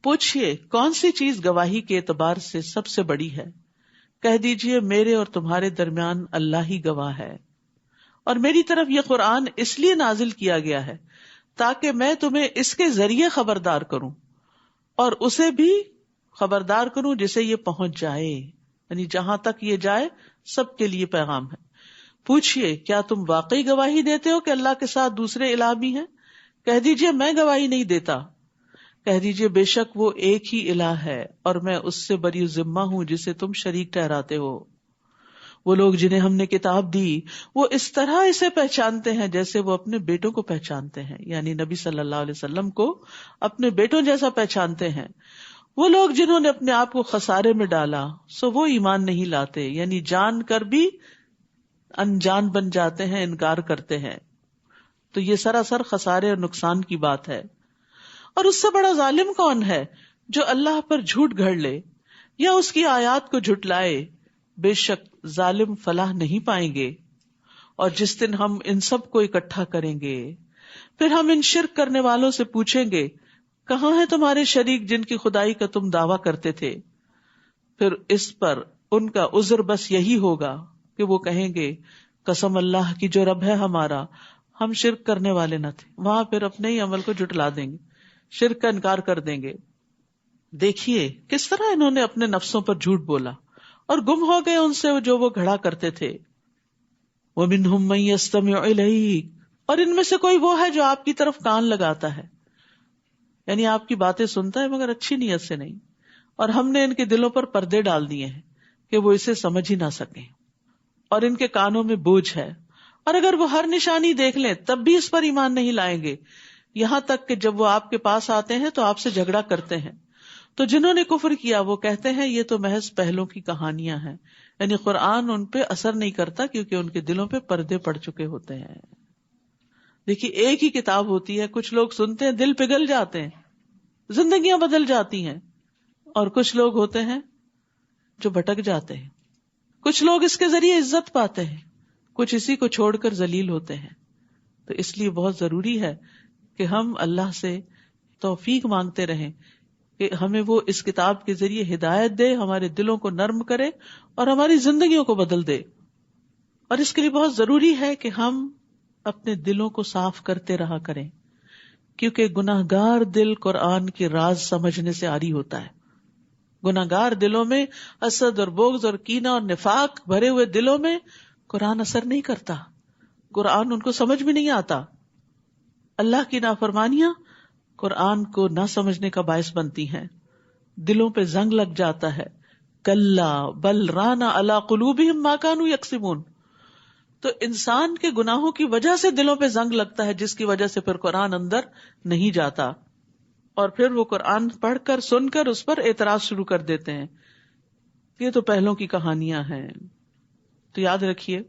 پوچھئے کون سی چیز گواہی کے اعتبار سے سب سے بڑی ہے؟ کہہ دیجئے میرے اور تمہارے درمیان اللہ ہی گواہ ہے، اور میری طرف یہ قرآن اس لیے نازل کیا گیا ہے تاکہ میں تمہیں اس کے ذریعے خبردار کروں اور اسے بھی خبردار کروں جسے یہ پہنچ جائے، یعنی جہاں تک یہ جائے سب کے لیے پیغام ہے۔ پوچھئے کیا تم واقعی گواہی دیتے ہو کہ اللہ کے ساتھ دوسرے الہ بھی ہیں؟ کہہ دیجئے میں گواہی نہیں دیتا۔ کہہ دیجئے بے شک وہ ایک ہی الہ ہے اور میں اس سے بری ذمہ ہوں جسے تم شریک ٹھہراتے ہو۔ وہ لوگ جنہیں ہم نے کتاب دی وہ اس طرح اسے پہچانتے ہیں جیسے وہ اپنے بیٹوں کو پہچانتے ہیں، یعنی نبی صلی اللہ علیہ وسلم کو اپنے بیٹوں جیسا پہچانتے ہیں۔ وہ لوگ جنہوں نے اپنے آپ کو خسارے میں ڈالا سو وہ ایمان نہیں لاتے، یعنی جان کر بھی انجان بن جاتے ہیں، انکار کرتے ہیں، تو یہ سراسر خسارے اور نقصان کی بات ہے۔ اور اس سے بڑا ظالم کون ہے جو اللہ پر جھوٹ گھڑ لے یا اس کی آیات کو جھٹلائے؟ بے شک ظالم فلاح نہیں پائیں گے۔ اور جس دن ہم ان سب کو اکٹھا کریں گے پھر ہم ان شرک کرنے والوں سے پوچھیں گے کہاں ہیں تمہارے شریک جن کی خدائی کا تم دعویٰ کرتے تھے؟ پھر اس پر ان کا عذر بس یہی ہوگا کہ وہ کہیں گے قسم اللہ کی جو رب ہے ہمارا، ہم شرک کرنے والے نہ تھے۔ وہاں پھر اپنے ہی عمل کو جھٹلا دیں گے، شرک کا انکار کر دیں گے۔ دیکھیے کس طرح انہوں نے اپنے نفسوں پر جھوٹ بولا اور گم ہو گئے ان سے جو وہ گھڑا کرتے تھے۔ وَمِنْهُمْ مَن يَسْتَمِعُ إِلَيْكَ، اور ان میں سے کوئی وہ ہے جو آپ کی طرف کان لگاتا ہے، یعنی آپ کی باتیں سنتا ہے مگر اچھی نیت سے نہیں، اور ہم نے ان کے دلوں پر پردے ڈال دیے ہیں کہ وہ اسے سمجھ ہی نہ سکیں، اور ان کے کانوں میں بوجھ ہے، اور اگر وہ ہر نشانی دیکھ لیں تب بھی اس پر ایمان نہیں لائیں گے، یہاں تک کہ جب وہ آپ کے پاس آتے ہیں تو آپ سے جھگڑا کرتے ہیں۔ تو جنہوں نے کفر کیا وہ کہتے ہیں یہ تو محض پہلوں کی کہانیاں ہیں، یعنی قرآن ان پہ اثر نہیں کرتا کیونکہ ان کے دلوں پہ پردے پڑ چکے ہوتے ہیں۔ دیکھیے ایک ہی کتاب ہوتی ہے، کچھ لوگ سنتے ہیں دل پگھل جاتے ہیں، زندگیاں بدل جاتی ہیں، اور کچھ لوگ ہوتے ہیں جو بھٹک جاتے ہیں۔ کچھ لوگ اس کے ذریعے عزت پاتے ہیں، کچھ اسی کو چھوڑ کر ذلیل ہوتے ہیں۔ تو اس لیے بہت ضروری ہے کہ ہم اللہ سے توفیق مانگتے رہیں کہ ہمیں وہ اس کتاب کے ذریعے ہدایت دے، ہمارے دلوں کو نرم کرے اور ہماری زندگیوں کو بدل دے۔ اور اس کے لیے بہت ضروری ہے کہ ہم اپنے دلوں کو صاف کرتے رہا کریں، کیونکہ گناہگار دل قرآن کے راز سمجھنے سے عاری ہوتا ہے۔ گناہگار دلوں میں حسد اور بغض اور کینہ اور نفاق بھرے ہوئے دلوں میں قرآن اثر نہیں کرتا، قرآن ان کو سمجھ میں نہیں آتا۔ اللہ کی نافرمانیاں قرآن کو نہ سمجھنے کا باعث بنتی ہیں، دلوں پہ زنگ لگ جاتا ہے۔ کلا بل ران علی قلوبہم ما کانوا یکسبون، تو انسان کے گناہوں کی وجہ سے دلوں پہ زنگ لگتا ہے، جس کی وجہ سے پھر قرآن اندر نہیں جاتا، اور پھر وہ قرآن پڑھ کر سن کر اس پر اعتراض شروع کر دیتے ہیں، یہ تو پہلوں کی کہانیاں ہیں۔ تو یاد رکھیے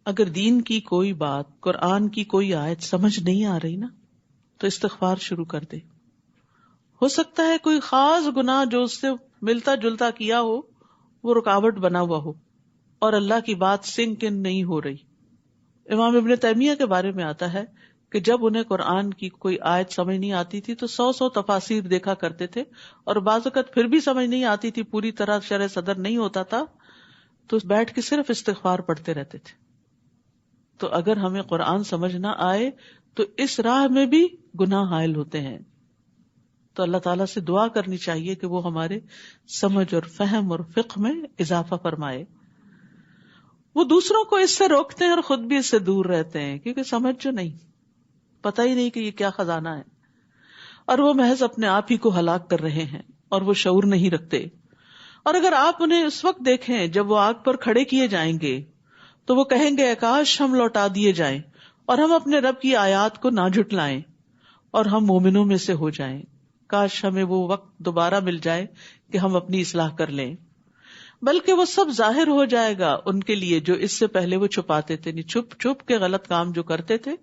اگر دین کی کوئی بات، قرآن کی کوئی آیت سمجھ نہیں آ رہی نا تو استغفار شروع کر دے۔ ہو سکتا ہے کوئی خاص گناہ جو اس سے ملتا جلتا کیا ہو وہ رکاوٹ بنا ہوا ہو اور اللہ کی بات سنک ان نہیں ہو رہی۔ امام ابن تیمیہ کے بارے میں آتا ہے کہ جب انہیں قرآن کی کوئی آیت سمجھ نہیں آتی تھی تو 100 تفاسیر دیکھا کرتے تھے، اور بعض اوقات پھر بھی سمجھ نہیں آتی تھی، پوری طرح شرح صدر نہیں ہوتا تھا، تو بیٹھ کے صرف استغفار پڑھتے رہتے تھے۔ تو اگر ہمیں قرآن سمجھ نہ آئے تو اس راہ میں بھی گناہ حائل ہوتے ہیں، تو اللہ تعالیٰ سے دعا کرنی چاہیے کہ وہ ہمارے سمجھ اور فہم اور فقہ میں اضافہ فرمائے۔ وہ دوسروں کو اس سے روکتے ہیں اور خود بھی اس سے دور رہتے ہیں، کیونکہ سمجھ جو نہیں، پتہ ہی نہیں کہ یہ کیا خزانہ ہے، اور وہ محض اپنے آپ ہی کو ہلاک کر رہے ہیں اور وہ شعور نہیں رکھتے۔ اور اگر آپ انہیں اس وقت دیکھیں جب وہ آگ پر کھڑے کیے جائیں گے تو وہ کہیں گے کاش ہم لوٹا دیے جائیں اور ہم اپنے رب کی آیات کو نہ جھٹلائیں اور ہم مومنوں میں سے ہو جائیں، کاش ہمیں وہ وقت دوبارہ مل جائے کہ ہم اپنی اصلاح کر لیں۔ بلکہ وہ سب ظاہر ہو جائے گا ان کے لیے جو اس سے پہلے وہ چھپاتے تھے، چھپ چھپ کے غلط کام جو کرتے تھے،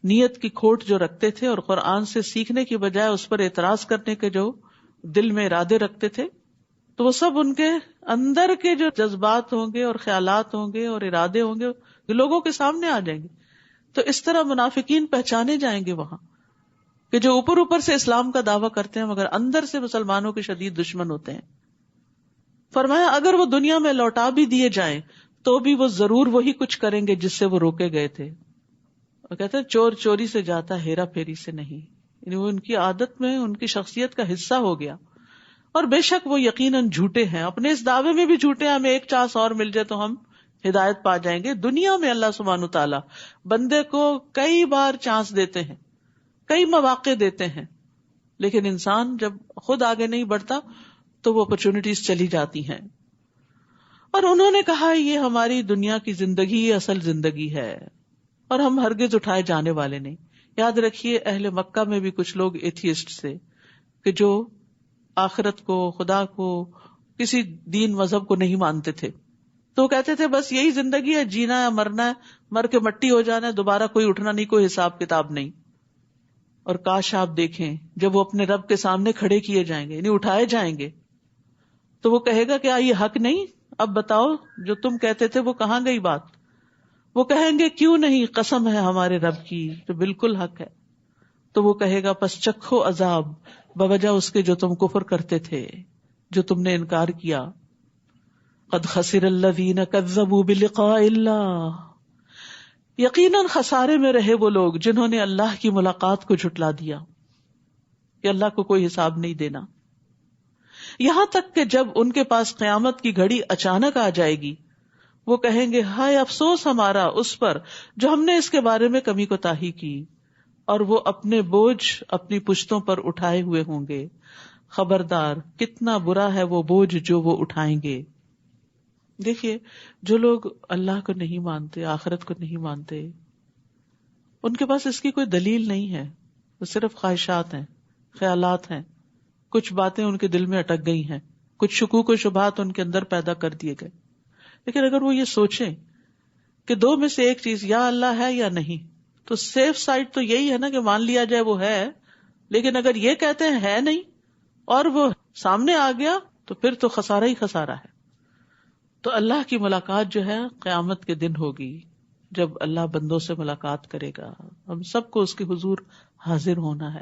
نیت کی کھوٹ جو رکھتے تھے، اور قرآن سے سیکھنے کی بجائے اس پر اعتراض کرنے کے جو دل میں ارادے رکھتے تھے، تو وہ سب ان کے اندر کے جو جذبات ہوں گے اور خیالات ہوں گے اور ارادے ہوں گے لوگوں کے سامنے آ جائیں گے۔ تو اس طرح منافقین پہچانے جائیں گے وہاں کہ جو اوپر اوپر سے اسلام کا دعویٰ کرتے ہیں مگر اندر سے مسلمانوں کے شدید دشمن ہوتے ہیں. فرمایا اگر وہ دنیا میں لوٹا بھی دیے جائیں تو بھی وہ ضرور وہی کچھ کریں گے جس سے وہ روکے گئے تھے. وہ کہتے ہیں چور چوری سے جاتا ہیرا پھیری سے نہیں، یعنی وہ ان کی عادت میں، ان کی شخصیت کا حصہ ہو گیا. اور بے شک وہ یقیناً جھوٹے ہیں، اپنے اس دعوے میں بھی جھوٹے ہیں ہمیں ایک چانس اور مل جائے تو ہم ہدایت پا جائیں گے. دنیا میں اللہ سبحانہ تعالیٰ بندے کو کئی بار چانس دیتے ہیں، کئی مواقع دیتے ہیں، لیکن انسان جب خود آگے نہیں بڑھتا تو وہ اپرچونٹیز چلی جاتی ہیں. اور انہوں نے کہا یہ ہماری دنیا کی زندگی یہ اصل زندگی ہے اور ہم ہرگز اٹھائے جانے والے نہیں. یاد رکھیے اہل مکہ میں بھی کچھ لوگ ایتھیسٹ سے کہ جو آخرت کو، خدا کو، کسی دین مذہب کو نہیں مانتے تھے. تو وہ کہتے تھے بس یہی زندگی ہے، جینا ہے مرنا ہے، مر کے مٹی ہو جانا ہے، دوبارہ کوئی اٹھنا نہیں، کوئی حساب کتاب نہیں. اور کاش آپ دیکھیں جب وہ اپنے رب کے سامنے کھڑے کیے جائیں گے، یعنی اٹھائے جائیں گے، تو وہ کہے گا کیا یہ حق نہیں؟ اب بتاؤ جو تم کہتے تھے وہ کہاں گئی بات؟ وہ کہیں گے کیوں نہیں، قسم ہے ہمارے رب کی جو بالکل حق ہے. تو وہ کہے گا پس چکھو عذاب بوجہ اس کے جو تم کفر کرتے تھے، جو تم نے انکار کیا. قد خسر الذین کذبوا بلقاء اللہ، یقیناً خسارے میں رہے وہ لوگ جنہوں نے اللہ کی ملاقات کو جھٹلا دیا کہ اللہ کو کوئی حساب نہیں دینا. یہاں تک کہ جب ان کے پاس قیامت کی گھڑی اچانک آ جائے گی وہ کہیں گے ہائے افسوس ہمارا اس پر جو ہم نے اس کے بارے میں کمی کوتاہی کی، اور وہ اپنے بوجھ اپنی پشتوں پر اٹھائے ہوئے ہوں گے. خبردار کتنا برا ہے وہ بوجھ جو وہ اٹھائیں گے. دیکھیے جو لوگ اللہ کو نہیں مانتے، آخرت کو نہیں مانتے، ان کے پاس اس کی کوئی دلیل نہیں ہے، وہ صرف خواہشات ہیں، خیالات ہیں، کچھ باتیں ان کے دل میں اٹک گئی ہیں، کچھ شکوک و شبہات ان کے اندر پیدا کر دیے گئے. لیکن اگر وہ یہ سوچیں کہ دو میں سے ایک چیز یا اللہ ہے یا نہیں، تو سیف سائڈ تو یہی ہے نا کہ مان لیا جائے وہ ہے. لیکن اگر یہ کہتے ہیں ہے نہیں اور وہ سامنے آ گیا تو پھر تو خسارہ ہی خسارہ ہے. تو اللہ کی ملاقات جو ہے قیامت کے دن ہوگی، جب اللہ بندوں سے ملاقات کرے گا. ہم سب کو اس کے حضور حاضر ہونا ہے،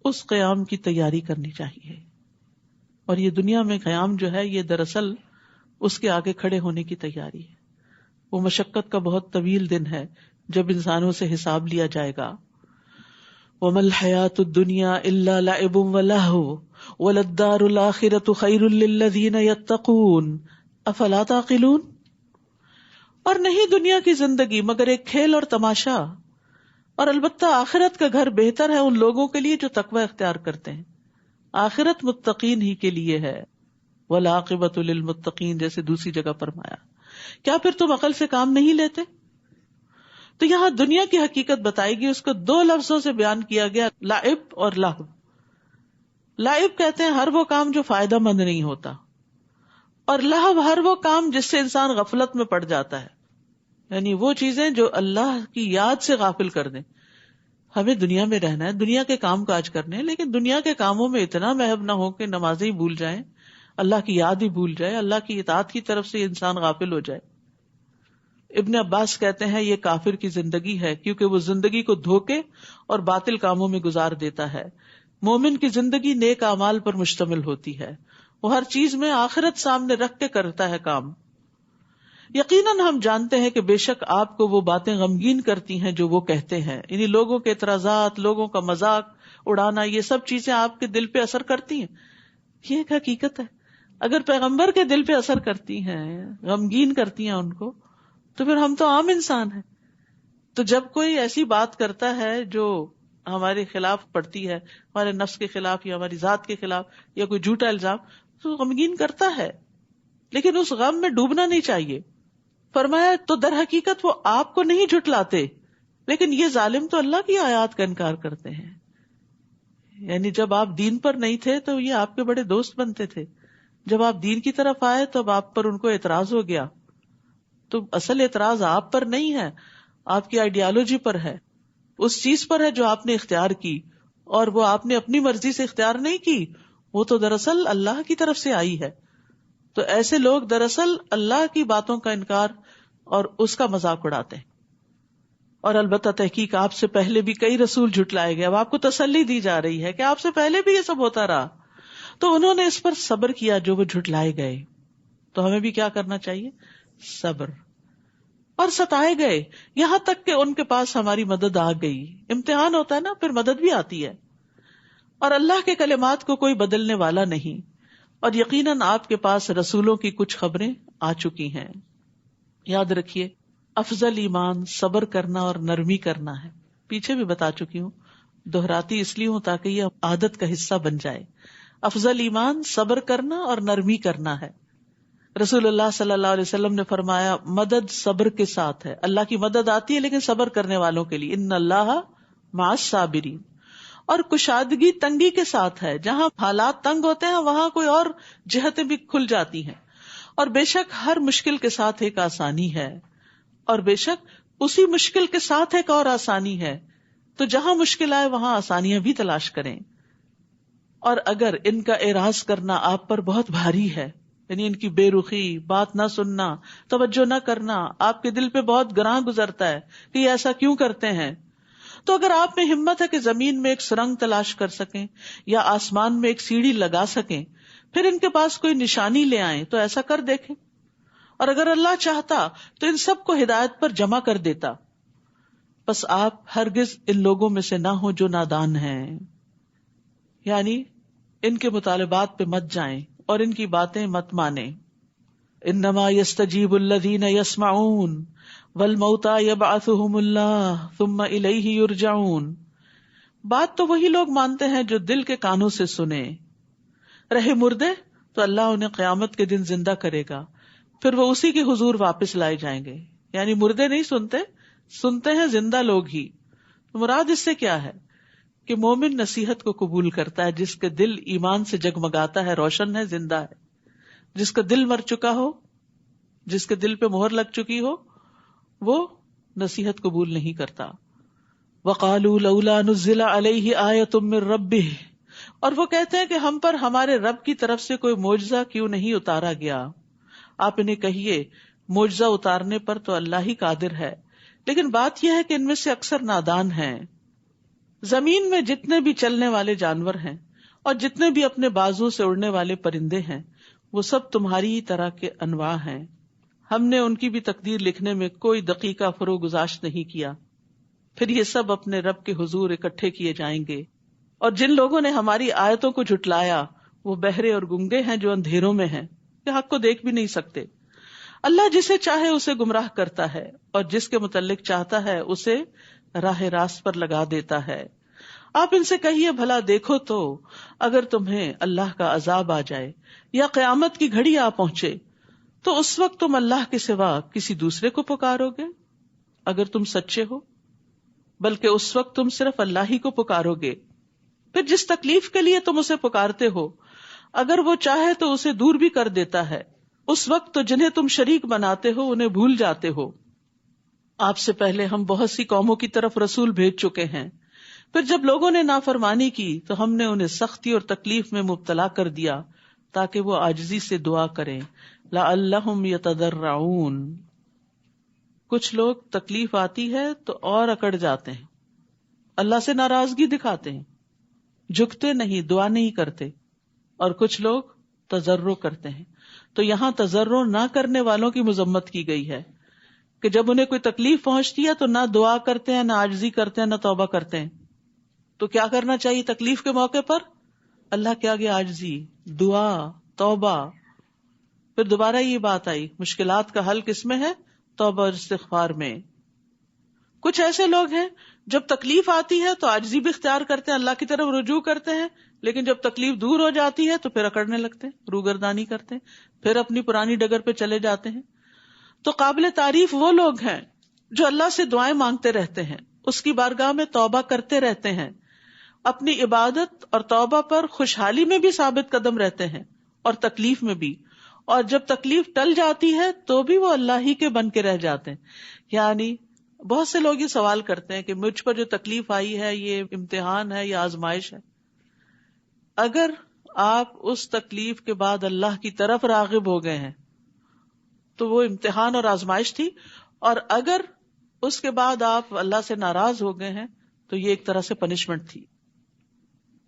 اس قیام کی تیاری کرنی چاہیے. اور یہ دنیا میں قیام جو ہے یہ دراصل اس کے آگے کھڑے ہونے کی تیاری ہے. وہ مشقت کا بہت طویل دن ہے جب انسانوں سے حساب لیا جائے گا. وَمَا الْحَيَاةُ الدُّنْيَا إِلَّا لَعِبٌ وَلَهْوٌ وَلَلدَّارُ الْآخِرَةُ خَيْرٌ لِلَّذِينَ يَتَّقُونَ افلا تعقلون. اور نہیں دنیا کی زندگی مگر ایک کھیل اور تماشا، اور البتہ آخرت کا گھر بہتر ہے ان لوگوں کے لیے جو تقوی اختیار کرتے ہیں. آخرت متقین ہی کے لیے ہے. والعاقبۃ للمتقین جیسے دوسری جگہ فرمایا. کیا پھر تم عقل سے کام نہیں لیتے؟ تو یہاں دنیا کی حقیقت بتائی گئی، اس کو دو لفظوں سے بیان کیا گیا، لعب اور لہو. لعب کہتے ہیں ہر وہ کام جو فائدہ مند نہیں ہوتا، اور لہو ہر وہ کام جس سے انسان غفلت میں پڑ جاتا ہے، یعنی وہ چیزیں جو اللہ کی یاد سے غافل کر دیں. ہمیں دنیا میں رہنا ہے، دنیا کے کام کاج کرنے ہیں، لیکن دنیا کے کاموں میں اتنا محو نہ ہو کہ نمازیں ہی بھول جائیں، اللہ کی یاد ہی بھول جائے، اللہ کی اطاعت کی طرف سے انسان غافل ہو جائے. ابن عباس کہتے ہیں یہ کافر کی زندگی ہے کیونکہ وہ زندگی کو دھوکے اور باطل کاموں میں گزار دیتا ہے. مومن کی زندگی نیک اعمال پر مشتمل ہوتی ہے، وہ ہر چیز میں آخرت سامنے رکھ کے کرتا ہے کام. یقیناً ہم جانتے ہیں کہ بے شک آپ کو وہ باتیں غمگین کرتی ہیں جو وہ کہتے ہیں، یعنی لوگوں کے اعتراضات، لوگوں کا مذاق اڑانا، یہ سب چیزیں آپ کے دل پہ اثر کرتی ہیں. یہ ایک حقیقت ہے. اگر پیغمبر کے دل پہ اثر کرتی ہیں، غمگین کرتی ہیں ان کو، تو پھر ہم تو عام انسان ہیں. تو جب کوئی ایسی بات کرتا ہے جو ہمارے خلاف پڑتی ہے، ہمارے نفس کے خلاف یا ہماری ذات کے خلاف، یا کوئی جھوٹا الزام، تو غمگین کرتا ہے، لیکن اس غم میں ڈوبنا نہیں چاہیے. فرمایا تو در حقیقت وہ آپ کو نہیں جھٹلاتے، لیکن یہ ظالم تو اللہ کی آیات کا انکار کرتے ہیں. یعنی جب آپ دین پر نہیں تھے تو یہ آپ کے بڑے دوست بنتے تھے، جب آپ دین کی طرف آئے تو اب آپ پر ان کو اعتراض ہو گیا. تو اصل اعتراض آپ پر نہیں ہے، آپ کی آئیڈیالوجی پر ہے، اس چیز پر ہے جو آپ نے اختیار کی، اور وہ آپ نے اپنی مرضی سے اختیار نہیں کی، وہ تو دراصل اللہ کی طرف سے آئی ہے. تو ایسے لوگ دراصل اللہ کی باتوں کا انکار اور اس کا مذاق اڑاتے ہیں. اور البتہ تحقیق آپ سے پہلے بھی کئی رسول جھٹلائے گئے. اب آپ کو تسلی دی جا رہی ہے کہ آپ سے پہلے بھی یہ سب ہوتا رہا, تو انہوں نے اس پر صبر کیا جو وہ جھٹلائے گئے. تو ہمیں بھی کیا کرنا چاہیے؟ صبر. اور ستائے گئے یہاں تک کہ ان کے پاس ہماری مدد آ گئی. امتحان ہوتا ہے نا, پھر مدد بھی آتی ہے. اور اللہ کے کلمات کو کوئی بدلنے والا نہیں. اور یقیناً آپ کے پاس رسولوں کی کچھ خبریں آ چکی ہیں. یاد رکھیے, افضل ایمان صبر کرنا اور نرمی کرنا ہے. پیچھے بھی بتا چکی ہوں, دہراتی اس لیے ہوں تاکہ یہ عادت کا حصہ بن جائے. افضل ایمان صبر کرنا اور نرمی کرنا ہے. رسول اللہ صلی اللہ علیہ وسلم نے فرمایا, مدد صبر کے ساتھ ہے. اللہ کی مدد آتی ہے لیکن صبر کرنے والوں کے لیے. ان اللہ مع الصابرین. اور کشادگی تنگی کے ساتھ ہے. جہاں حالات تنگ ہوتے ہیں وہاں کوئی اور جہتیں بھی کھل جاتی ہیں. اور بے شک ہر مشکل کے ساتھ ایک آسانی ہے, اور بے شک اسی مشکل کے ساتھ ایک اور آسانی ہے. تو جہاں مشکل آئے وہاں آسانیاں بھی تلاش کریں. اور اگر ان کا اعراض کرنا آپ پر بہت بھاری ہے, یعنی ان کی بے رخی, بات نہ سننا, توجہ نہ کرنا آپ کے دل پہ بہت گراں گزرتا ہے کہ یہ ایسا کیوں کرتے ہیں, تو اگر آپ میں ہمت ہے کہ زمین میں ایک سرنگ تلاش کر سکیں یا آسمان میں ایک سیڑھی لگا سکیں, پھر ان کے پاس کوئی نشانی لے آئیں تو ایسا کر دیکھیں. اور اگر اللہ چاہتا تو ان سب کو ہدایت پر جمع کر دیتا. بس آپ ہرگز ان لوگوں میں سے نہ ہوں جو نادان ہیں, یعنی ان کے مطالبات پہ مت جائیں اور ان کی باتیں مت مانیں. انما یستجیب الذین یسمعون والموتى یبعثهم اللہ ثم الیہ یرجعون. بات تو وہی لوگ مانتے ہیں جو دل کے کانوں سے سنے. رہے مردے تو اللہ انہیں قیامت کے دن زندہ کرے گا, پھر وہ اسی کے حضور واپس لائے جائیں گے. یعنی مردے نہیں سنتے, سنتے ہیں زندہ لوگ ہی. مراد اس سے کیا ہے کہ مومن نصیحت کو قبول کرتا ہے جس کے دل ایمان سے جگمگاتا ہے, روشن ہے, زندہ ہے. جس کا دل مر چکا ہو, جس کے دل پہ مہر لگ چکی ہو, وہ نصیحت قبول نہیں کرتا. وَقَالُوا لَوْلَا نُزِّلَ عَلَيْهِ آیَةٌ مِّن رَبِّهِ. اور وہ کہتے ہیں کہ ہم پر ہمارے رب کی طرف سے کوئی معجزہ کیوں نہیں اتارا گیا. آپ انہیں کہیے معجزہ اتارنے پر تو اللہ ہی قادر ہے, لیکن بات یہ ہے کہ ان میں سے اکثر نادان ہیں. زمین میں جتنے بھی چلنے والے جانور ہیں اور جتنے بھی اپنے بازو سے اڑنے والے پرندے ہیں, وہ سب تمہاری ہی طرح کے انواع ہیں. ہم نے ان کی بھی تقدیر لکھنے میں کوئی دقیقہ فروغ گزاشت نہیں کیا. پھر یہ سب اپنے رب کے حضور اکٹھے کیے جائیں گے. اور جن لوگوں نے ہماری آیتوں کو جھٹلایا وہ بہرے اور گنگے ہیں جو اندھیروں میں ہیں, کہ حق کو دیکھ بھی نہیں سکتے. اللہ جسے چاہے اسے گمراہ کرتا ہے اور جس کے متعلق چاہتا ہے اسے راہ راست پر لگا دیتا ہے. آپ ان سے کہیے بھلا دیکھو تو اگر تمہیں اللہ کا عذاب آ جائے یا قیامت کی گھڑی آ پہنچے تو اس وقت تم اللہ کے سوا کسی دوسرے کو پکارو گے اگر تم سچے ہو, بلکہ اس وقت تم صرف اللہ ہی کو پکارو گے. پھر جس تکلیف کے لیے تم اسے پکارتے ہو اگر وہ چاہے تو اسے دور بھی کر دیتا ہے. اس وقت تو جنہیں تم شریک بناتے ہو انہیں بھول جاتے ہو. آپ سے پہلے ہم بہت سی قوموں کی طرف رسول بھیج چکے ہیں, پھر جب لوگوں نے نافرمانی کی تو ہم نے انہیں سختی اور تکلیف میں مبتلا کر دیا تاکہ وہ عاجزی سے دعا کریں. لعلہم یتضرعون. کچھ لوگ تکلیف آتی ہے تو اور اکڑ جاتے ہیں, اللہ سے ناراضگی دکھاتے ہیں, جھکتے نہیں, دعا نہیں کرتے. اور کچھ لوگ تضرع کرتے ہیں. تو یہاں تضرع نہ کرنے والوں کی مذمت کی گئی ہے کہ جب انہیں کوئی تکلیف پہنچتی ہے تو نہ دعا کرتے ہیں, نہ عاجزی کرتے ہیں, نہ توبہ کرتے ہیں. تو کیا کرنا چاہیے تکلیف کے موقع پر؟ اللہ کے آگے عاجزی, دعا, توبہ. پھر دوبارہ یہ بات آئی مشکلات کا حل کس میں ہے؟ توبہ اور استغفار میں. کچھ ایسے لوگ ہیں جب تکلیف آتی ہے تو عاجزی بھی اختیار کرتے ہیں, اللہ کی طرف رجوع کرتے ہیں, لیکن جب تکلیف دور ہو جاتی ہے تو پھر اکڑنے لگتے ہیں, روگردانی کرتے ہیں, پھر اپنی پرانی ڈگر پہ چلے جاتے ہیں. تو قابل تعریف وہ لوگ ہیں جو اللہ سے دعائیں مانگتے رہتے ہیں, اس کی بارگاہ میں توبہ کرتے رہتے ہیں, اپنی عبادت اور توبہ پر خوشحالی میں بھی ثابت قدم رہتے ہیں اور تکلیف میں بھی. اور جب تکلیف ٹل جاتی ہے تو بھی وہ اللہ ہی کے بن کے رہ جاتے ہیں. یعنی بہت سے لوگ یہ سوال کرتے ہیں کہ مجھ پر جو تکلیف آئی ہے یہ امتحان ہے یا آزمائش ہے. اگر آپ اس تکلیف کے بعد اللہ کی طرف راغب ہو گئے ہیں تو وہ امتحان اور آزمائش تھی, اور اگر اس کے بعد آپ اللہ سے ناراض ہو گئے ہیں تو یہ ایک طرح سے پنشمنٹ تھی.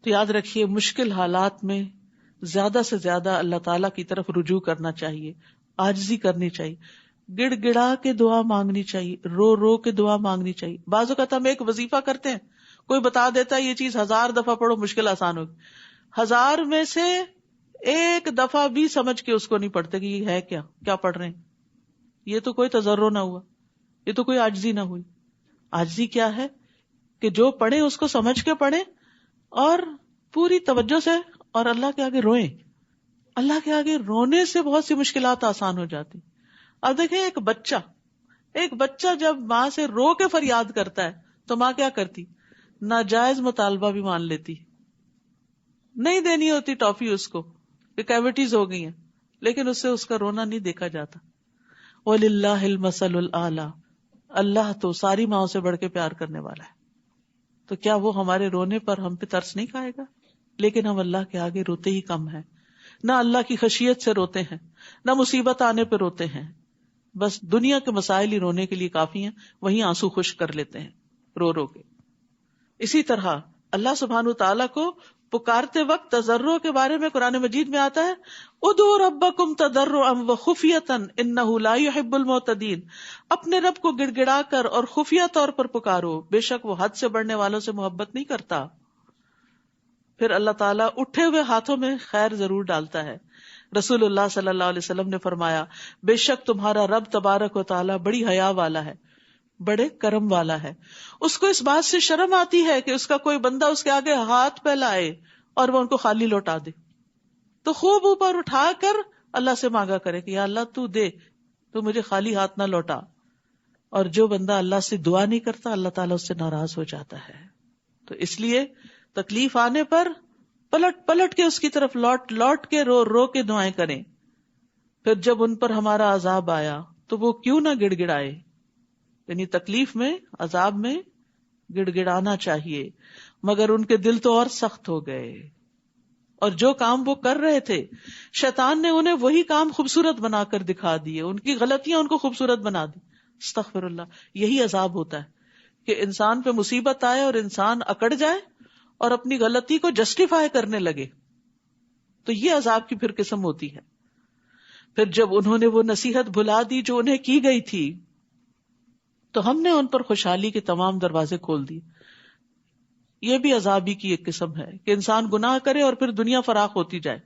تو یاد رکھیے مشکل حالات میں زیادہ سے زیادہ اللہ تعالیٰ کی طرف رجوع کرنا چاہیے، عاجزی کرنی چاہیے، گڑ گڑا کے دعا مانگنی چاہیے، رو رو کے دعا مانگنی چاہیے. بعض اوقات ہم ایک وظیفہ کرتے ہیں، کوئی بتا دیتا ہے یہ چیز 1000 دفعہ پڑھو مشکل آسان ہوگی، 1000 میں سے ایک دفعہ بھی سمجھ کے اس کو نہیں پڑھتے کہ یہ ہے کیا پڑھ رہے ہیں. یہ تو کوئی تضرع نہ ہوا، یہ تو کوئی عاجزی نہ ہوئی. عاجزی کیا ہے کہ جو پڑھیں اس کو سمجھ کے پڑھیں اور پوری توجہ سے، اور اللہ کے آگے روئیں. اللہ کے آگے رونے سے بہت سی مشکلات آسان ہو جاتی. اب دیکھیں ایک بچہ جب ماں سے رو کے فریاد کرتا ہے تو ماں کیا کرتی؟ ناجائز مطالبہ بھی مان لیتی، نہیں دینی ہوتی ٹافی اس کو کہ کیویٹیز ہو گئی ہیں، لیکن اس سے اس کا رونا نہیں دیکھا جاتا. وَلِلَّهِ الْمَثَلُ الْأَعْلَى، اللہ تو ساری ماؤں سے بڑھ کے پیار کرنے والا ہے. تو کیا وہ ہمارے رونے پر ہم پہ ترس نہیں کھائے گا؟ لیکن ہم اللہ کے آگے روتے ہی کم ہیں، نہ اللہ کی خشیت سے روتے ہیں، نہ مصیبت آنے پہ روتے ہیں. بس دنیا کے مسائل ہی رونے کے لیے کافی ہیں، وہیں آنسو خشک کر لیتے ہیں رو رو کے. اسی طرح اللہ سبحانہ وتعالیٰ کو پکارتے وقت تضرع کے بارے میں قرآن مجید میں آتا ہے، ادعوا ربکم تضرعا وخفیۃ انہ لا یحب المعتدین. اپنے رب کو گڑ گڑا کر اور خفیہ طور پر پکارو، بے شک وہ حد سے بڑھنے والوں سے محبت نہیں کرتا. پھر اللہ تعالیٰ اٹھے ہوئے ہاتھوں میں خیر ضرور ڈالتا ہے. رسول اللہ صلی اللہ علیہ وسلم نے فرمایا، بے شک تمہارا رب تبارک و تعالیٰ بڑی حیا والا ہے، بڑے کرم والا ہے. اس کو اس بات سے شرم آتی ہے کہ اس کا کوئی بندہ اس کے آگے ہاتھ پھیلائے اور وہ ان کو خالی لوٹا دے، تو خوب اوپر اٹھا کر اللہ سے مانگا کرے کہ یا اللہ تو دے، تو مجھے خالی ہاتھ نہ لوٹا. اور جو بندہ اللہ سے دعا نہیں کرتا اللہ تعالیٰ اس سے ناراض ہو جاتا ہے. تو اس لیے تکلیف آنے پر پلٹ پلٹ کے اس کی طرف لوٹ لوٹ کے رو رو کے دعائیں کریں. پھر جب ان پر ہمارا عذاب آیا تو وہ کیوں نہ گڑ گڑائے. یعنی تکلیف میں، عذاب میں گڑ گڑانا چاہیے، مگر ان کے دل تو اور سخت ہو گئے، اور جو کام وہ کر رہے تھے شیطان نے انہیں وہی کام خوبصورت بنا کر دکھا دیے، ان کی غلطیاں ان کو خوبصورت بنا دی. استغفر اللہ. یہی عذاب ہوتا ہے کہ انسان پہ مصیبت آئے اور انسان اکڑ جائے اور اپنی غلطی کو جسٹیفائی کرنے لگے، تو یہ عذاب کی پھر قسم ہوتی ہے. پھر جب انہوں نے وہ نصیحت بھلا دی جو انہیں کی گئی تھی تو ہم نے ان پر خوشحالی کے تمام دروازے کھول دیے. یہ بھی عذاب ہی کی ایک قسم ہے کہ انسان گناہ کرے اور پھر دنیا فراخ ہوتی جائے.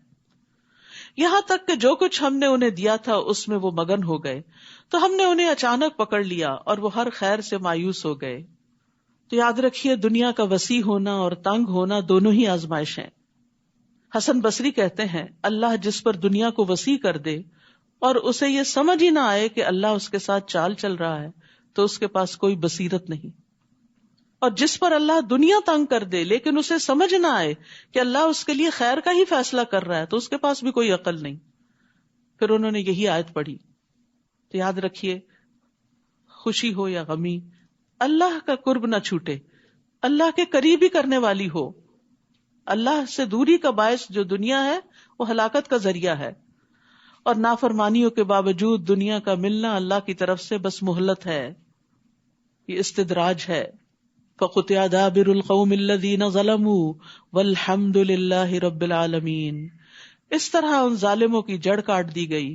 یہاں تک کہ جو کچھ ہم نے انہیں دیا تھا اس میں وہ مگن ہو گئے تو ہم نے انہیں اچانک پکڑ لیا اور وہ ہر خیر سے مایوس ہو گئے. تو یاد رکھیے دنیا کا وسیع ہونا اور تنگ ہونا دونوں ہی آزمائش ہیں. حسن بصری کہتے ہیں اللہ جس پر دنیا کو وسیع کر دے اور اسے یہ سمجھ ہی نہ آئے کہ اللہ اس کے ساتھ چال چل رہا ہے تو اس کے پاس کوئی بصیرت نہیں، اور جس پر اللہ دنیا تنگ کر دے لیکن اسے سمجھ نہ آئے کہ اللہ اس کے لیے خیر کا ہی فیصلہ کر رہا ہے تو اس کے پاس بھی کوئی عقل نہیں. پھر انہوں نے یہی آیت پڑھی. تو یاد رکھیے خوشی ہو یا غمی اللہ کا قرب نہ چھوٹے، اللہ کے قریب ہی کرنے والی ہو. اللہ سے دوری کا باعث جو دنیا ہے وہ ہلاکت کا ذریعہ ہے، اور نافرمانیوں کے باوجود دنیا کا ملنا اللہ کی طرف سے بس مہلت ہے، یہ استدراج ہے. فَقُطِعَ دَابِرُ الْقَوْمِ الَّذِينَ ظَلَمُوا وَالْحَمْدُ لِلَّهِ رَبِّ الْعَالَمِينَ. اس طرح ان ظالموں کی جڑ کاٹ دی گئی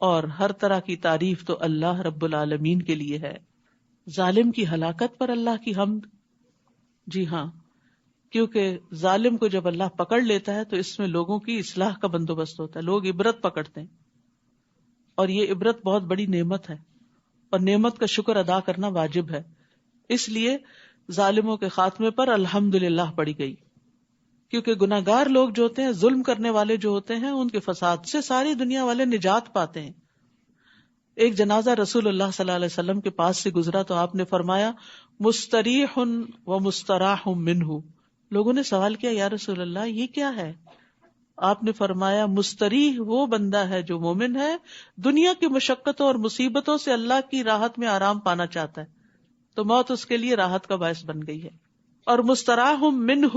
اور ہر طرح کی تعریف تو اللہ رب العالمین کے لیے ہے. ظالم کی ہلاکت پر اللہ کی حمد. جی ہاں، کیونکہ ظالم کو جب اللہ پکڑ لیتا ہے تو اس میں لوگوں کی اصلاح کا بندوبست ہوتا ہے، لوگ عبرت پکڑتے ہیں، اور یہ عبرت بہت بڑی نعمت ہے اور نعمت کا شکر ادا کرنا واجب ہے. اس لیے ظالموں کے خاتمے پر الحمدللہ پڑی گئی، کیونکہ گناہگار لوگ جو ہوتے ہیں، ظلم کرنے والے جو ہوتے ہیں، ان کے فساد سے ساری دنیا والے نجات پاتے ہیں. ایک جنازہ رسول اللہ صلی اللہ علیہ وسلم کے پاس سے گزرا تو آپ نے فرمایا مستریح و مستراح منہ. لوگوں نے سوال کیا یا رسول اللہ یہ کیا ہے؟ آپ نے فرمایا مستریح وہ بندہ ہے جو مومن ہے، دنیا کی مشقتوں اور مصیبتوں سے اللہ کی راحت میں آرام پانا چاہتا ہے تو موت اس کے لیے راحت کا باعث بن گئی ہے. اور مستراح منہ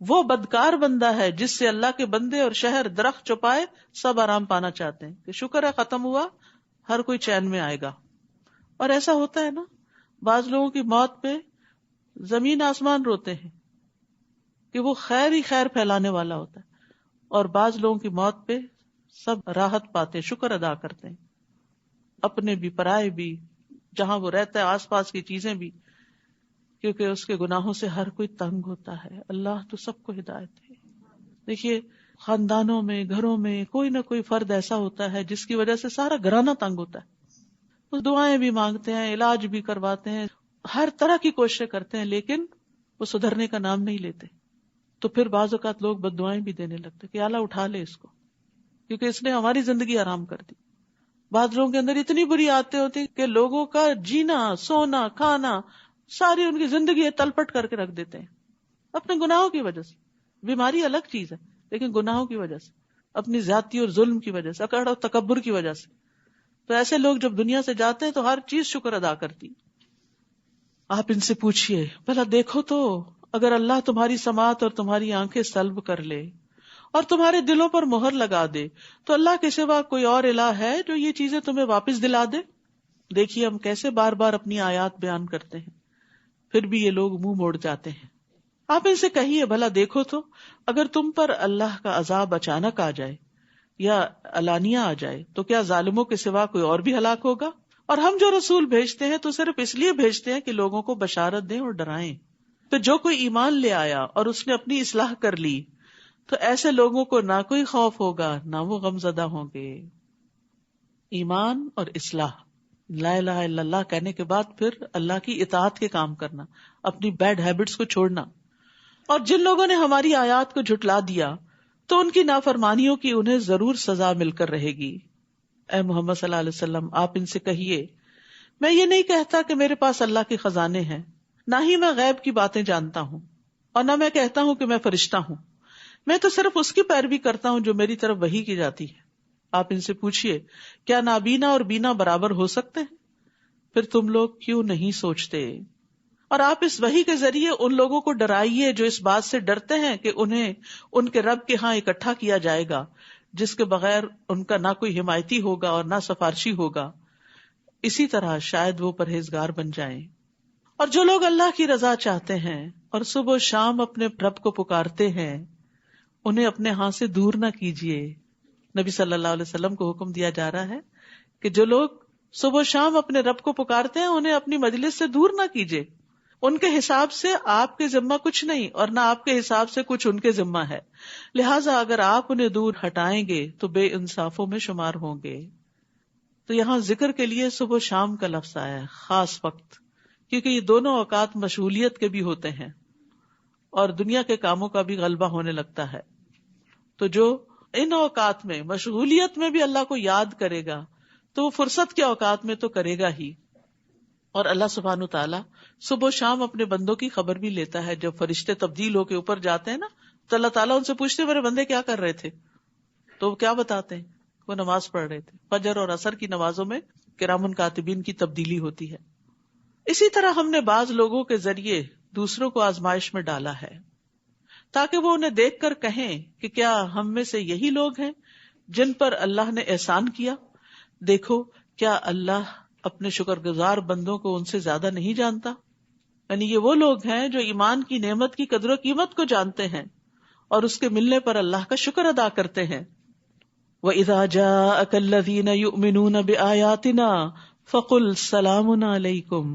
وہ بدکار بندہ ہے جس سے اللہ کے بندے اور شہر درخت چوپائے سب آرام پانا چاہتے ہیں کہ شکر ہے ختم ہوا، ہر کوئی چین میں آئے گا. اور ایسا ہوتا ہے نا، بعض لوگوں کی موت پہ زمین آسمان روتے ہیں کہ وہ خیر ہی خیر پھیلانے والا ہوتا ہے، اور بعض لوگوں کی موت پہ سب راحت پاتے ہیں، شکر ادا کرتے ہیں، اپنے بھی پرائے بھی، جہاں وہ رہتا ہے آس پاس کی چیزیں بھی، کیونکہ اس کے گناہوں سے ہر کوئی تنگ ہوتا ہے. اللہ تو سب کو ہدایت ہے. دیکھیے خاندانوں میں، گھروں میں کوئی نہ کوئی فرد ایسا ہوتا ہے جس کی وجہ سے سارا گھرانہ تنگ ہوتا ہے. وہ دعائیں بھی مانگتے ہیں، علاج بھی کرواتے ہیں، ہر طرح کی کوششیں کرتے ہیں، لیکن وہ سدھرنے کا نام نہیں لیتے. تو پھر بعض اوقات لوگ بد دعائیں بھی دینے لگتے کہ اللہ اٹھا لے اس کو، کیونکہ اس نے ہماری زندگی آرام کر دی. بعض لوگوں کے اندر اتنی بری عادتیں ہوتی کہ لوگوں کا جینا، سونا، کھانا، ساری ان کی زندگی تلپٹ کر کے رکھ دیتے ہیں اپنے گناہوں کی وجہ سے. بیماری الگ چیز ہے، لیکن گناہوں کی وجہ سے، اپنی زیادتی اور ظلم کی وجہ سے، اکڑ اور تکبر کی وجہ سے. تو ایسے لوگ جب دنیا سے جاتے ہیں تو ہر چیز شکر ادا کرتی. آپ ان سے پوچھئے بھلا دیکھو تو اگر اللہ تمہاری سماعت اور تمہاری آنکھیں سلب کر لے اور تمہارے دلوں پر مہر لگا دے تو اللہ کے سوا کوئی اور الہ ہے جو یہ چیزیں تمہیں واپس دلا دے؟ دیکھیے ہم کیسے بار بار اپنی آیات بیان کرتے ہیں، پھر بھی یہ لوگ منہ موڑ جاتے ہیں. آپ ان سے کہیے بھلا دیکھو تو اگر تم پر اللہ کا عذاب اچانک آ جائے یا علانیہ آ جائے تو کیا ظالموں کے سوا کوئی اور بھی ہلاک ہوگا؟ اور ہم جو رسول بھیجتے ہیں تو صرف اس لیے بھیجتے ہیں کہ لوگوں کو بشارت دیں اور ڈرائیں. تو جو کوئی ایمان لے آیا اور اس نے اپنی اصلاح کر لی تو ایسے لوگوں کو نہ کوئی خوف ہوگا نہ وہ غم زدہ ہوں گے. ایمان اور اصلاح، لا الہ الا اللہ کہنے کے بعد پھر اللہ کی اطاعت کے کام کرنا، اپنی بیڈ ہیبٹس کو چھوڑنا. اور جن لوگوں نے ہماری آیات کو جھٹلا دیا تو ان کی نافرمانیوں کی انہیں ضرور سزا مل کر رہے گی. اے محمد صلی اللہ علیہ وسلم آپ ان سے کہیے میں یہ نہیں کہتا کہ میرے پاس اللہ کے خزانے ہیں، نہ ہی میں غیب کی باتیں جانتا ہوں، اور نہ میں کہتا ہوں کہ میں فرشتہ ہوں. میں تو صرف اس کی پیروی کرتا ہوں جو میری طرف وحی کی جاتی ہے. آپ ان سے پوچھئے کیا نابینا اور بینا برابر ہو سکتے ہیں؟ پھر تم لوگ کیوں نہیں سوچتے؟ اور آپ اس وحی کے ذریعے ان لوگوں کو ڈرائیے جو اس بات سے ڈرتے ہیں کہ انہیں ان کے رب کے ہاں اکٹھا کیا جائے گا جس کے بغیر ان کا نہ کوئی حمایتی ہوگا اور نہ سفارشی ہوگا. اسی طرح شاید وہ پرہیزگار بن جائیں. اور جو لوگ اللہ کی رضا چاہتے ہیں اور صبح و شام اپنے رب کو پکارتے ہیں انہیں اپنے ہاں سے دور نہ کیجیے. نبی صلی اللہ علیہ وسلم کو حکم دیا جا رہا ہے کہ جو لوگ صبح و شام اپنے رب کو پکارتے ہیں انہیں اپنی مجلس سے دور نہ کیجیے. ان کے حساب سے آپ کے ذمہ کچھ نہیں اور نہ آپ کے حساب سے کچھ ان کے ذمہ ہے، لہٰذا اگر آپ انہیں دور ہٹائیں گے تو بے انصافوں میں شمار ہوں گے. تو یہاں ذکر کے لیے صبح و شام کا لفظ آیا ہے، خاص وقت، کیونکہ یہ دونوں اوقات مشغولیت کے بھی ہوتے ہیں اور دنیا کے کاموں کا بھی غلبہ ہونے لگتا ہے. تو جو ان اوقات میں مشغولیت میں بھی اللہ کو یاد کرے گا تو وہ فرصت کے اوقات میں تو کرے گا ہی. اور اللہ سبحانہ تعالیٰ صبح و شام اپنے بندوں کی خبر بھی لیتا ہے. جب فرشتے تبدیل ہو کے اوپر جاتے ہیں نا تو اللہ تعالیٰ ان سے پوچھتے میرے بندے کیا کر رہے تھے، تو وہ کیا بتاتے ہیں؟ وہ نماز پڑھ رہے تھے. فجر اور عصر کی نمازوں میں کرام کاتبین کی تبدیلی ہوتی ہے. اسی طرح ہم نے بعض لوگوں کے ذریعے دوسروں کو آزمائش میں ڈالا ہے تاکہ وہ انہیں دیکھ کر کہیں کہ کیا ہم میں سے یہی لوگ ہیں جن پر اللہ نے احسان کیا. دیکھو کیا اللہ اپنے شکر گزار بندوں کو ان سے زیادہ نہیں جانتا؟ یعنی یہ وہ لوگ ہیں جو ایمان کی نعمت کی قدر و قیمت کو جانتے ہیں اور اس کے ملنے پر اللہ کا شکر ادا کرتے ہیں. وَإِذَا جَاءَكَ الَّذِينَ يُؤْمِنُونَ بِآيَاتِنَا فَقُلْ سَلَامٌ عَلَيْكُمْ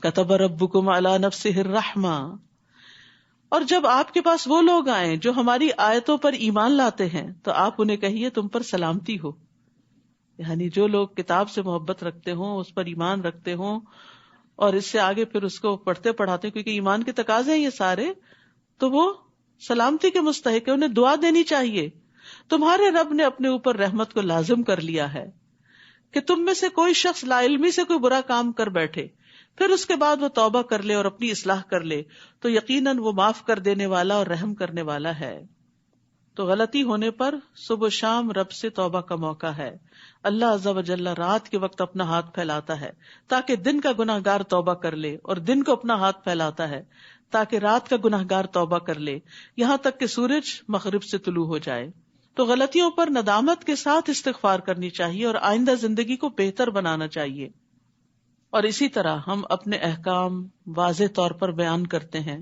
كَتَبَ رَبُّكُمْ عَلَى نَفْسِهِ الرَّحْمَةَ. اور جب آپ کے پاس وہ لوگ آئیں جو ہماری آیتوں پر ایمان لاتے ہیں تو آپ انہیں کہیے تم پر سلامتی ہو. یعنی جو لوگ کتاب سے محبت رکھتے ہوں، اس پر ایمان رکھتے ہوں اور اس سے آگے پھر اس کو پڑھتے پڑھاتے ہیں کیونکہ ایمان کے تقاضے ہیں یہ سارے، تو وہ سلامتی کے مستحق ہے، انہیں دعا دینی چاہیے. تمہارے رب نے اپنے اوپر رحمت کو لازم کر لیا ہے کہ تم میں سے کوئی شخص لا علمی سے کوئی برا کام کر بیٹھے پھر اس کے بعد وہ توبہ کر لے اور اپنی اصلاح کر لے تو یقیناً وہ معاف کر دینے والا اور رحم کرنے والا ہے. تو غلطی ہونے پر صبح شام رب سے توبہ کا موقع ہے. اللہ عز و جل رات کے وقت اپنا ہاتھ پھیلاتا ہے تاکہ دن کا گناہ گار توبہ کر لے، اور دن کو اپنا ہاتھ پھیلاتا ہے تاکہ رات کا گناہ گار توبہ کر لے، یہاں تک کہ سورج مغرب سے طلوع ہو جائے. تو غلطیوں پر ندامت کے ساتھ استغفار کرنی چاہیے اور آئندہ زندگی کو بہتر بنانا چاہیے. اور اسی طرح ہم اپنے احکام واضح طور پر بیان کرتے ہیں،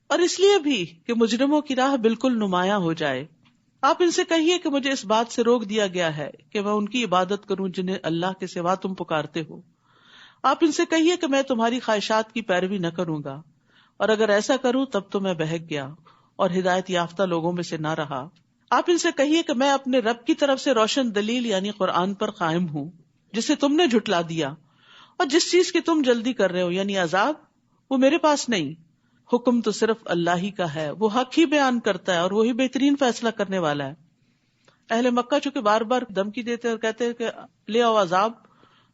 اور اس لیے بھی کہ مجرموں کی راہ بالکل نمایاں ہو جائے۔ آپ ان سے کہیے کہ مجھے اس بات سے روک دیا گیا ہے کہ میں ان کی عبادت کروں جنہیں اللہ کے سوا تم پکارتے ہو۔ آپ ان سے کہیے کہ میں تمہاری خواہشات کی پیروی نہ کروں گا، اور اگر ایسا کروں تب تو میں بہک گیا اور ہدایت یافتہ لوگوں میں سے نہ رہا۔ آپ ان سے کہیے کہ میں اپنے رب کی طرف سے روشن دلیل یعنی قرآن پر قائم ہوں، جسے تم نے جھٹلا دیا، اور جس چیز کی تم جلدی کر رہے ہو یعنی عذاب، وہ میرے پاس نہیں۔ حکم تو صرف اللہ ہی کا ہے، وہ حق ہی بیان کرتا ہے اور وہی بہترین فیصلہ کرنے والا ہے۔ اہل مکہ چونکہ بار بار دھمکی دیتے اور کہتے کہ لے آؤ عذاب،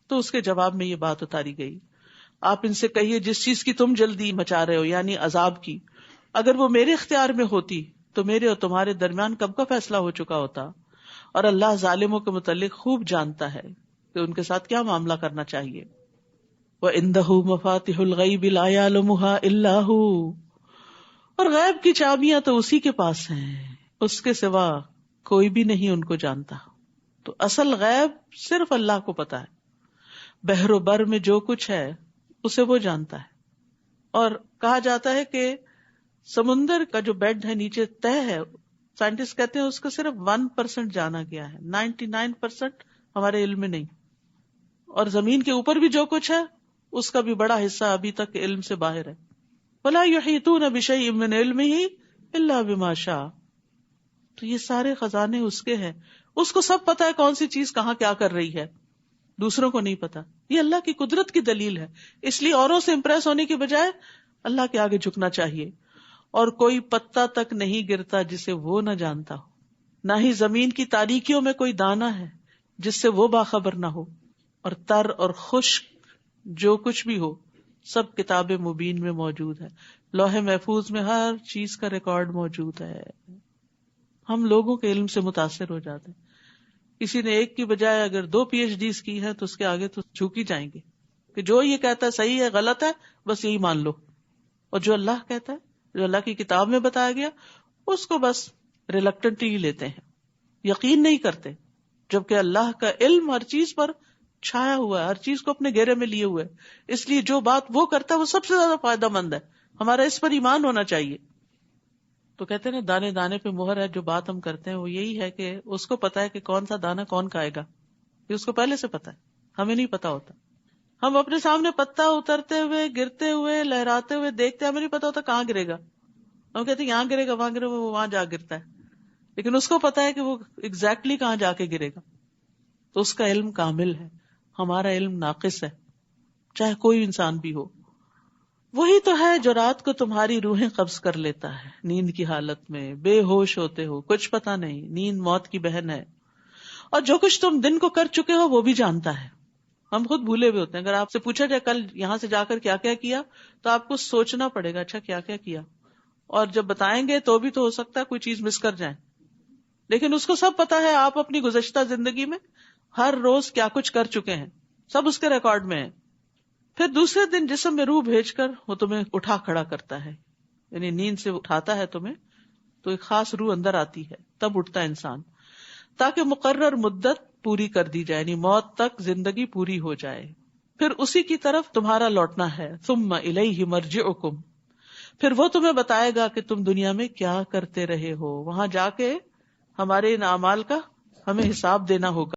تو اس کے جواب میں یہ بات اتاری گئی۔ آپ ان سے کہیے جس چیز کی تم جلدی مچا رہے ہو یعنی عذاب کی، اگر وہ میرے اختیار میں ہوتی تو میرے اور تمہارے درمیان کب کا فیصلہ ہو چکا ہوتا، اور اللہ ظالموں کے متعلق خوب جانتا ہے کہ ان کے ساتھ کیا معاملہ کرنا چاہیے۔ وَعِندَهُ مَفَاتِحُ الْغَيْبِ لَا يَعْلَمُهَا إِلَّا هُوَ، اور غیب کی چابیاں تو اسی کے پاس ہیں، اس کے سوا کوئی بھی نہیں ان کو جانتا۔ تو اصل غیب صرف اللہ کو پتا ہے، بحر و بر میں جو کچھ ہے اسے وہ جانتا ہے۔ اور کہا جاتا ہے کہ سمندر کا جو بیڈ ہے نیچے تہ ہے، سائنٹسٹ کہتے ہیں اس کا صرف 1% جانا گیا ہے، 99% ہمارے علم میں نہیں۔ اور زمین کے اوپر بھی جو کچھ ہے اس کا بھی بڑا حصہ ابھی تک علم سے باہر ہے۔ وَلَا يُحِيطُونَ بِشَيْءٍ مِّنْ عِلْمِهِ إِلَّا بِمَا شَاءَ، تو یہ سارے خزانے اس کے ہیں، اس کو سب پتا ہے کون سی چیز کہاں کیا کر رہی ہے، دوسروں کو نہیں پتا۔ یہ اللہ کی قدرت کی دلیل ہے، اس لیے اوروں سے امپریس ہونے کی بجائے اللہ کے آگے جھکنا چاہیے۔ اور کوئی پتا تک نہیں گرتا جسے وہ نہ جانتا ہو، نہ ہی زمین کی تاریکیوں میں کوئی دانہ ہے جس سے وہ باخبر نہ ہو، اور تر اور خشک جو کچھ بھی ہو سب کتاب مبین میں موجود ہے، لوح محفوظ میں ہر چیز کا ریکارڈ موجود ہے۔ ہم لوگوں کے علم سے متاثر ہو جاتے ہیں، کسی نے ایک کی بجائے اگر 2 PhDs کی ہے تو اس کے آگے تو جھوک ہی جائیں گے کہ جو یہ کہتا ہے صحیح ہے غلط ہے بس یہی مان لو، اور جو اللہ کہتا ہے جو اللہ کی کتاب میں بتایا گیا اس کو بس ریلکٹنٹلی ہی لیتے ہیں، یقین نہیں کرتے، جبکہ اللہ کا علم ہر چیز پر چھایا ہوا ہے، ہر چیز کو اپنے گھیرے میں لیے ہوئے ہے، اس لیے جو بات وہ کرتا ہے وہ سب سے زیادہ فائدہ مند ہے، ہمارا اس پر ایمان ہونا چاہیے۔ تو کہتے ہیں نا دانے دانے پہ مہر ہے، جو بات ہم کرتے ہیں وہ یہی ہے کہ اس کو پتا ہے کہ کون سا دانا کون کھائے گا، یہ اس کو پہلے سے پتا ہے، ہمیں نہیں پتا ہوتا۔ ہم اپنے سامنے پتا اترتے ہوئے گرتے ہوئے لہراتے ہوئے دیکھتے ہیں، ہمیں نہیں پتا ہوتا کہاں گرے گا، ہم کہتے ہیں یہاں گرے گا وہاں گرے گا، وہ وہاں جا گرتا ہے، لیکن اس کو پتا ہے کہ وہ ایگزیکٹلی کہاں جا کے گرے گا۔ تو اس کا علم کامل ہے، ہمارا علم ناقص ہے، چاہے کوئی انسان بھی ہو۔ وہی تو ہے جو رات کو تمہاری روحیں قبض کر لیتا ہے نیند کی حالت میں، بے ہوش ہوتے ہو، کچھ پتا نہیں، نیند موت کی بہن ہے، اور جو کچھ تم دن کو کر چکے ہو وہ بھی جانتا ہے۔ ہم خود بھولے ہوئے ہوتے ہیں، اگر آپ سے پوچھا جائے کل یہاں سے جا کر کیا کیا کیا تو آپ کو سوچنا پڑے گا اچھا کیا کیا کیا، اور جب بتائیں گے تو بھی تو ہو سکتا ہے کوئی چیز مس کر جائیں، لیکن اس کو سب پتا ہے آپ اپنی گزشتہ زندگی میں ہر روز کیا کچھ کر چکے ہیں، سب اس کے ریکارڈ میں ہے۔ پھر دوسرے دن جسم میں روح بھیج کر وہ تمہیں اٹھا کھڑا کرتا ہے، یعنی نیند سے اٹھاتا ہے تمہیں، تو ایک خاص روح اندر آتی ہے، تب اٹھتا ہے انسان، تاکہ مقرر مدت پوری کر دی جائے، یعنی موت تک زندگی پوری ہو جائے۔ پھر اسی کی طرف تمہارا لوٹنا ہے، ثم الیہ مرجعکم، پھر وہ تمہیں بتائے گا کہ تم دنیا میں کیا کرتے رہے ہو، وہاں جا کے ہمارے ان اعمال کا ہمیں حساب دینا ہوگا۔